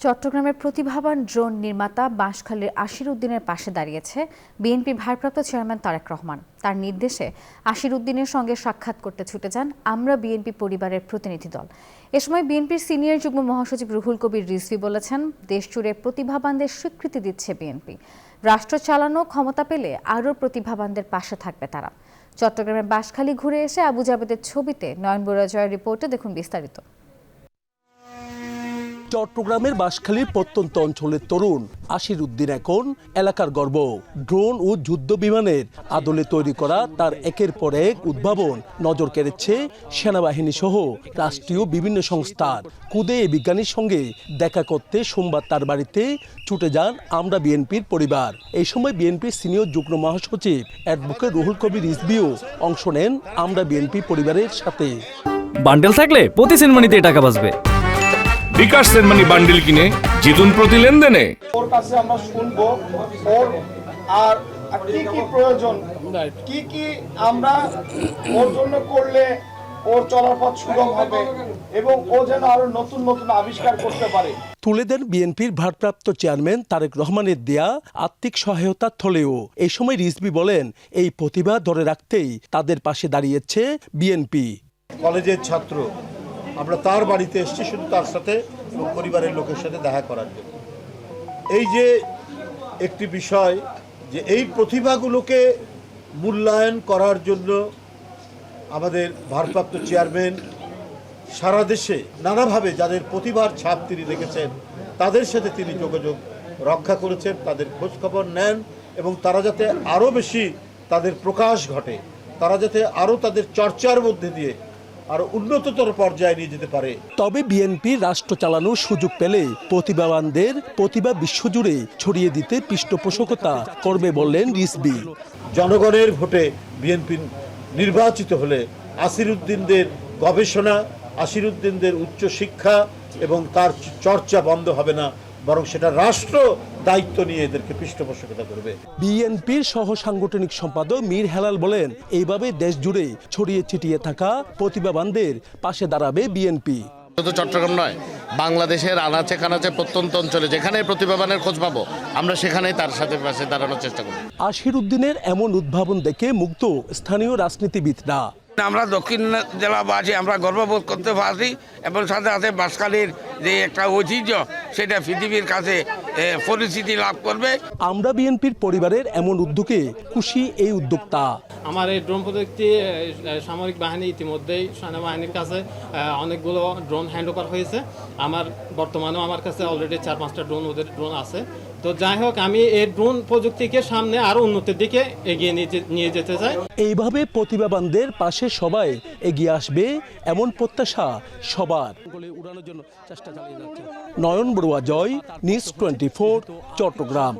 চট্টগ্রামের প্রতিভাবান ড্রোন নির্মাতা বাঁশখালীর আশির উদ্দিনের পাশে দাঁড়িয়েছে বিএনপির ভারপ্রাপ্ত চেয়ারম্যান তারেক রহমান। তার নির্দেশে আশির উদ্দিনের সঙ্গে সাক্ষাৎ করতে ছুটে যান আমরা বিএনপি পরিবারের প্রতিনিধি দল। এ সময় বিএনপির সিনিয়র যুগ্ম মহাসচিব রুহুল কবির রিজভী বলেছেন, দেশজুড়ে প্রতিভাবানদের স্বীকৃতি দিচ্ছে বিএনপি। রাষ্ট্র চালানো ক্ষমতা পেলে আরও প্রতিভাবানদের পাশে থাকবে তারা। চট্টগ্রামের বাঁশখালী ঘুরে এসে আবু জাবেদের ছবিতে নয়ন বড়ুয়া জয়ের রিপোর্টে দেখুন বিস্তারিত। চট্টগ্রামের বাঁশখালীর প্রত্যন্ত অঞ্চলের তরুণ আশির উদ্দিন এখন এলাকার গর্ব। ড্রোন ও যুদ্ধ বিমানের আদলে তৈরি করা তার একের পর এক উদ্ভাবন নজর কেড়েছে সেনাবাহিনী সহ রাষ্ট্রীয় বিভিন্ন সংস্থার। খুদে এই বিজ্ঞানীর সঙ্গে দেখা করতে সোমবার তার বাড়িতে ছুটে যান আমরা বিএনপির পরিবার। এই সময় বিএনপির সিনিয়র যুগ্ম মহাসচিব অ্যাডভোকেট রুহুল কবির রিজভীও অংশ নেন আমরা বিএনপি পরিবারের সাথে। বান্ডেল থাকলে প্রতি সেনমানিতে টাকা বাঁচবে। বিকাশ সেনমানি বান্ডিল কিনে জিতুন প্রতি লেনদেনে। ওর কাছে আমরা শুনবো ওর আর কি কি প্রয়োজন, কি কি আমরা ওর জন্য করলে ওর চলার পথ সুগম হবে এবং ও যেন আরো নতুন নতুন আবিষ্কার করতে পারে। তুলে দেন বিএনপির ভারপ্রাপ্ত চেয়ারম্যান তারেক রহমানের দেয়া আর্থিক সহায়তার থলেও। এই সময় রিজভী বলেন, এই প্রতিভা ধরে রাখতেই তাদের পাশে দাঁড়িয়েছে বিএনপি। কলেজের ছাত্র, আমরা তার বাড়িতে এসেছি শুধু তার সাথে এবং পরিবারের লোকের সাথে দেখা করার জন্য। এই যে একটি বিষয় যে এই প্রতিভাগুলোকে মূল্যায়ন করার জন্য আমাদের ভারপ্রাপ্ত চেয়ারম্যান সারা দেশে নানাভাবে যাদের প্রতিভার ছাপ তিনি রেখেছেন তাদের সাথে তিনি যোগাযোগ রক্ষা করেছেন, তাদের খোঁজখবর নেন এবং তারা যাতে আরও বেশি তাদের প্রকাশ ঘটে, তারা যাতে আরও তাদের চর্চার মধ্যে দিয়ে আরো উন্নততর পর্যায়ে নিয়ে যেতে পারে। তবে বিএনপি রাষ্ট্র চালানোর সুযোগ পেলে প্রতিভাবানদের প্রতিভা বিশ্বজুড়ে ছড়িয়ে দিতে পৃষ্ঠপোষকতা করবে বললেন রিজভী। জনগণের ভোটে বিএনপি নির্বাচিত হলে আসিরউদ্দিনদের গবেষণা, আসিরউদ্দিনদের উচ্চশিক্ষা এবং তার চর্চা বন্ধ হবে না, বরং সেটা রাষ্ট্র দায়িত্ব নিয়ে এদেরকে পৃষ্ঠপোষকতা করবে। বিএনপির সহ সাংগঠনিক সম্পাদক মীর হেলাল বলেন, এইভাবে দেশ জুড়ে ছড়িয়ে ছিটিয়ে থাকা প্রতিভাবানদের পাশে দাঁড়াবে বিএনপি। শুধু চট্টগ্রাম নয়, বাংলাদেশের আনাচে কানাচে প্রত্যন্ত অঞ্চলে যেখানে প্রতিভাবানের খোঁজ পাবো আমরা সেখানেই তার সাথে পাশে দাঁড়ানোর চেষ্টা করব। আশির উদ্দিনের এমন উদ্ভাবন দেখে মুগ্ধ স্থানীয় রাজনীতিবিদরা। আমরা দক্ষিণ জেলাবাসী আমরা গর্ববোধ করতে পারি এবং সাথে সাথে বাঁশখালীর যে একটা ঐতিহ্য সেটা পৃথিবীর কাছে পরিচিতি লাভ করবে। আমরা বিএনপির পরিবারের এমন উদ্যোগে খুশি এই উদ্যোক্তা। আমার এই ড্রোন প্রযুক্তি সামরিক বাহিনী ইতিমধ্যেই সেনাবাহিনীর কাছে অনেকগুলো ড্রোন হ্যান্ড ওভার হয়েছে। আমার বর্তমানেও আমার কাছে অলরেডি 4-5টা ওদের ড্রোন আছে। তো যাই হোক, আমি এই ড্রোন প্রযুক্তিকে সামনে আরো উন্নতির দিকে এগিয়ে নিয়ে যেতে চাই। এইভাবে প্রতিভাবানদের পাশে সবাই এগিয়ে আসবে এমন প্রত্যাশা সবার। উড়ানোর জন্য চেষ্টা চালিয়ে যাচ্ছে। নয়ন বড়ুয়া জয়, নিউজ 24, চট্টগ্রাম।